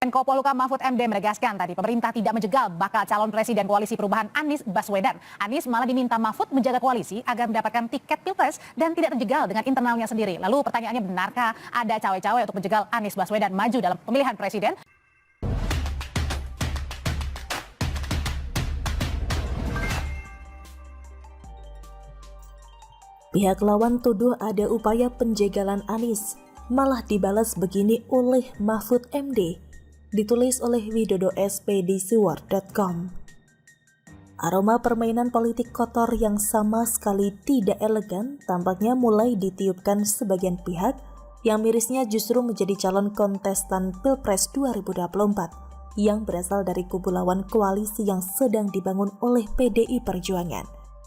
Menko Polhukam Mahfud MD menegaskan tadi pemerintah tidak menjegal bakal calon presiden koalisi perubahan Anies Baswedan. Anies malah diminta Mahfud menjaga koalisi agar mendapatkan tiket pilpres dan tidak terjegal dengan internalnya sendiri. Lalu pertanyaannya, benarkah ada cawe-cawe untuk menjegal Anies Baswedan maju dalam pemilihan presiden? Pihak lawan tuduh ada upaya penjegalan Anies, malah dibalas begini oleh Mahfud MD, ditulis oleh widodo.spdisiwar.com. Aroma permainan politik kotor yang sama sekali tidak elegan tampaknya mulai ditiupkan sebagian pihak yang mirisnya justru menjadi calon kontestan Pilpres 2024 yang berasal dari kubu lawan koalisi yang sedang dibangun oleh PDI Perjuangan.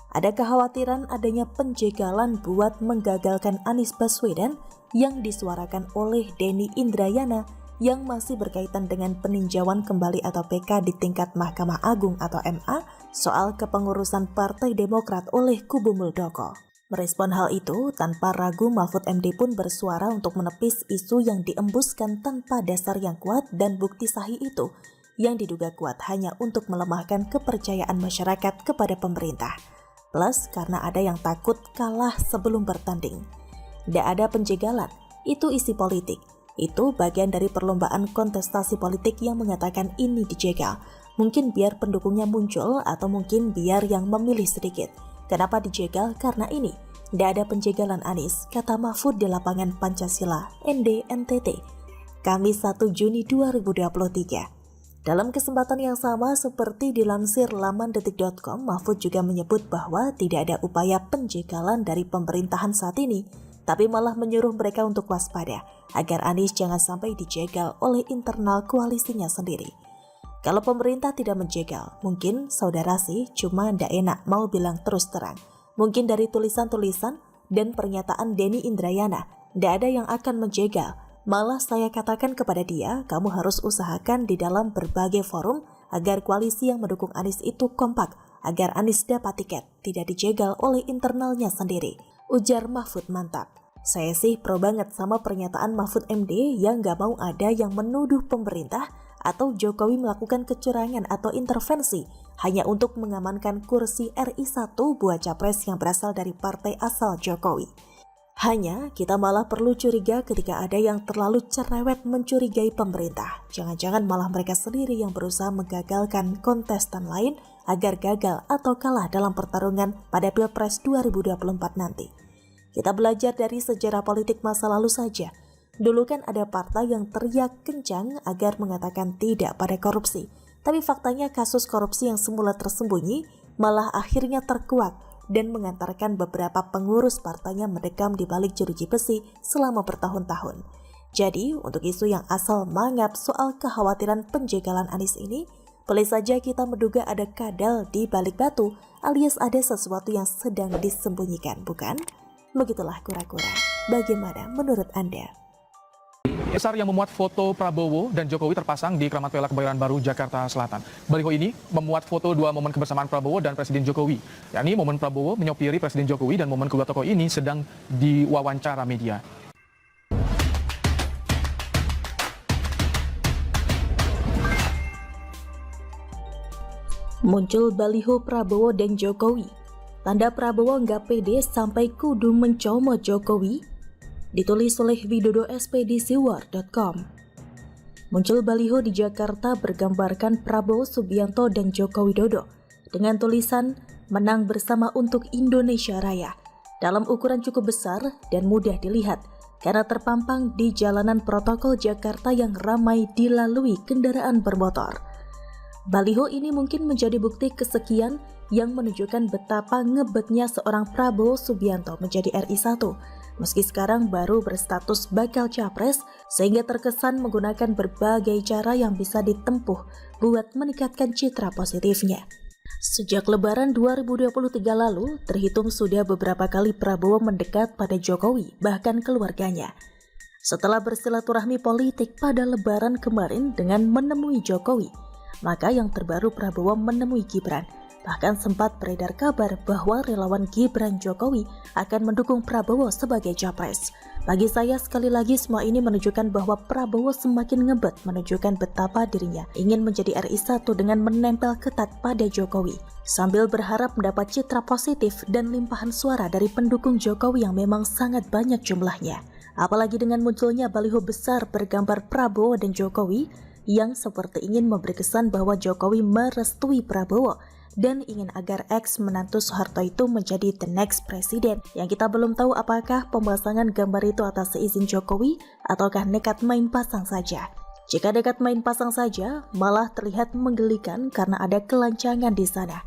Ada kekhawatiran adanya penjegalan buat menggagalkan Anies Baswedan yang disuarakan oleh Denny Indrayana yang masih berkaitan dengan peninjauan kembali atau PK di tingkat Mahkamah Agung atau MA soal kepengurusan Partai Demokrat oleh kubu Muldoko. Merespon hal itu, tanpa ragu Mahfud MD pun bersuara untuk menepis isu yang diembuskan tanpa dasar yang kuat dan bukti sahih itu yang diduga kuat hanya untuk melemahkan kepercayaan masyarakat kepada pemerintah. Plus karena ada yang takut kalah sebelum bertanding. Tidak ada penjegalan, itu isi politik. Itu bagian dari perlombaan kontestasi politik yang mengatakan ini dijegal. Mungkin biar pendukungnya muncul atau mungkin biar yang memilih sedikit. Kenapa dijegal? Karena ini. Tidak ada penjegalan Anies, kata Mahfud di lapangan Pancasila, ND NTT, Kamis 1 Juni 2023. Dalam kesempatan yang sama seperti dilansir laman detik.com, Mahfud juga menyebut bahwa tidak ada upaya penjegalan dari pemerintahan saat ini, tapi malah menyuruh mereka untuk waspada agar Anies jangan sampai dijegal oleh internal koalisinya sendiri. Kalau pemerintah tidak menjegal, mungkin saudara sih cuma ndak enak mau bilang terus terang. Mungkin dari tulisan-tulisan dan pernyataan Denny Indrayana, ndak ada yang akan menjegal. Malah saya katakan kepada dia, kamu harus usahakan di dalam berbagai forum agar koalisi yang mendukung Anies itu kompak, agar Anies dapat tiket, tidak dijegal oleh internalnya sendiri. Ujar Mahfud mantap. Saya sih pro banget sama pernyataan Mahfud MD yang gak mau ada yang menuduh pemerintah atau Jokowi melakukan kecurangan atau intervensi hanya untuk mengamankan kursi RI 1 buat capres yang berasal dari partai asal Jokowi. Hanya kita malah perlu curiga ketika ada yang terlalu cerewet mencurigai pemerintah. Jangan-jangan malah mereka sendiri yang berusaha menggagalkan kontestan lain agar gagal atau kalah dalam pertarungan pada Pilpres 2024 nanti. Kita belajar dari sejarah politik masa lalu saja. Dulu kan ada partai yang teriak kencang agar mengatakan tidak pada korupsi. Tapi faktanya kasus korupsi yang semula tersembunyi malah akhirnya terkuak dan mengantarkan beberapa pengurus partainya mendekam di balik jeruji besi selama bertahun-tahun. Jadi, untuk isu yang asal mangap soal kekhawatiran penjegalan Anies ini, boleh saja kita menduga ada kadal di balik batu alias ada sesuatu yang sedang disembunyikan, bukan? Begitulah kura-kura. Bagaimana menurut Anda? Besar yang memuat foto Prabowo dan Jokowi terpasang di Kramat Pela Kebayoran Baru, Jakarta Selatan. Baliho ini memuat foto dua momen kebersamaan Prabowo dan Presiden Jokowi, yakni momen Prabowo menyopiri Presiden Jokowi dan momen kedua tokoh ini sedang diwawancara media. Muncul baliho Prabowo dan Jokowi. Tanda Prabowo nggak pede sampai kudu mencomot Jokowi. Ditulis oleh widodo.spdisiwar.com. Muncul baliho di Jakarta bergambarkan Prabowo Subianto dan Joko Widodo dengan tulisan "Menang bersama untuk Indonesia Raya" dalam ukuran cukup besar dan mudah dilihat karena terpampang di jalanan protokol Jakarta yang ramai dilalui kendaraan bermotor. Baliho ini mungkin menjadi bukti kesekian yang menunjukkan betapa ngebetnya seorang Prabowo Subianto menjadi RI 1. Meski sekarang baru berstatus bakal capres, sehingga terkesan menggunakan berbagai cara yang bisa ditempuh buat meningkatkan citra positifnya. Sejak Lebaran 2023 lalu, terhitung sudah beberapa kali Prabowo mendekat pada Jokowi, bahkan keluarganya. Setelah bersilaturahmi politik pada Lebaran kemarin dengan menemui Jokowi, maka yang terbaru Prabowo menemui Gibran. Bahkan sempat beredar kabar bahwa relawan Gibran Jokowi akan mendukung Prabowo sebagai capres. Bagi saya sekali lagi semua ini menunjukkan bahwa Prabowo semakin ngebet menunjukkan betapa dirinya ingin menjadi RI1 dengan menempel ketat pada Jokowi. Sambil berharap mendapat citra positif dan limpahan suara dari pendukung Jokowi yang memang sangat banyak jumlahnya. Apalagi dengan munculnya baliho besar bergambar Prabowo dan Jokowi yang seperti ingin memberi kesan bahwa Jokowi merestui Prabowo dan ingin agar ex menantu Soeharto itu menjadi the next presiden. Yang kita belum tahu apakah pemasangan gambar itu atas seizin Jokowi ataukah nekat main pasang saja. Jika nekat main pasang saja, malah terlihat menggelikan karena ada kelancangan di sana.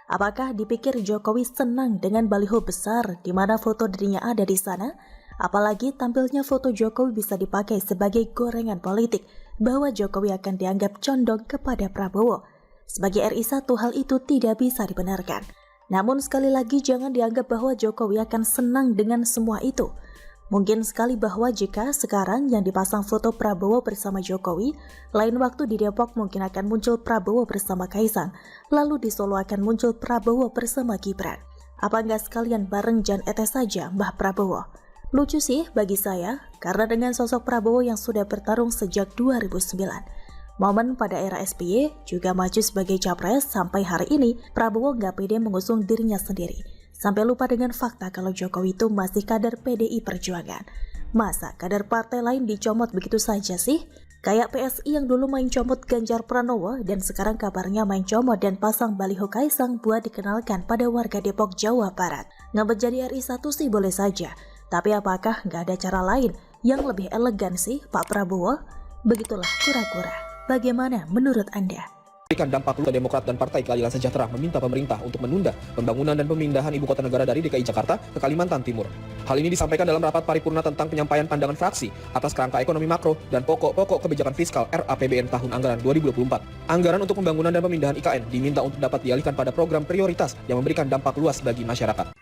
Apakah dipikir Jokowi senang dengan baliho besar di mana foto dirinya ada di sana? Apalagi tampilnya foto Jokowi bisa dipakai sebagai gorengan politik bahwa Jokowi akan dianggap condong kepada Prabowo. Sebagai RI1 hal itu tidak bisa dibenarkan. Namun sekali lagi jangan dianggap bahwa Jokowi akan senang dengan semua itu. Mungkin sekali bahwa jika sekarang yang dipasang foto Prabowo bersama Jokowi, lain waktu di Depok mungkin akan muncul Prabowo bersama Kaisang, lalu di Solo akan muncul Prabowo bersama Gibran. Apa enggak sekalian bareng Jan Etes saja Mbah Prabowo? Lucu sih bagi saya, karena dengan sosok Prabowo yang sudah bertarung sejak 2009. Momen pada era SBY juga maju sebagai capres sampai hari ini Prabowo nggak pede mengusung dirinya sendiri. Sampai lupa dengan fakta kalau Jokowi itu masih kader PDI Perjuangan. Masa kader partai lain dicomot begitu saja sih? Kayak PSI yang dulu main comot Ganjar Pranowo dan sekarang kabarnya main comot dan pasang baliho Kaisang buat dikenalkan pada warga Depok, Jawa Barat. Nggak jadi RI1 sih boleh saja, tapi apakah nggak ada cara lain yang lebih elegan sih Pak Prabowo? Begitulah kura-kura. Bagaimana menurut Anda? Berikan dampak luas. Demokrat dan Partai Keadilan Sejahtera meminta pemerintah untuk menunda pembangunan dan pemindahan ibu kota negara dari DKI Jakarta ke Kalimantan Timur. Hal ini disampaikan dalam rapat paripurna tentang penyampaian pandangan fraksi atas kerangka ekonomi makro dan pokok-pokok kebijakan fiskal RAPBN tahun anggaran 2024. Anggaran untuk pembangunan dan pemindahan IKN diminta untuk dapat dialihkan pada program prioritas yang memberikan dampak luas bagi masyarakat.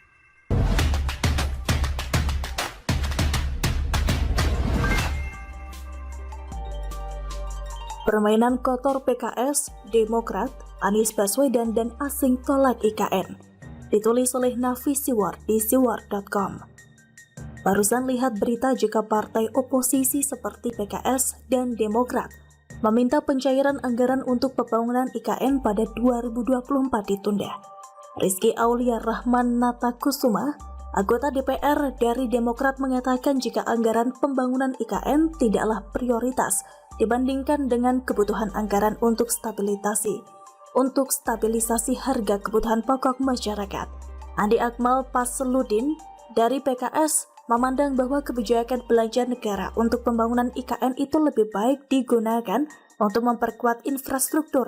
Permainan kotor PKS, Demokrat, Anies Baswedan dan asing tolak IKN. Ditulis oleh Nafis Siwar di siwar.com. Barusan lihat berita jika partai oposisi seperti PKS dan Demokrat meminta pencairan anggaran untuk pembangunan IKN pada 2024 ditunda. Rizky Aulia Rahman Natakusuma, anggota DPR dari Demokrat mengatakan jika anggaran pembangunan IKN tidaklah prioritas dibandingkan dengan kebutuhan anggaran untuk stabilisasi harga kebutuhan pokok masyarakat. Andi Akmal Pasludin dari PKS memandang bahwa kebijakan belanja negara untuk pembangunan IKN itu lebih baik digunakan untuk memperkuat infrastruktur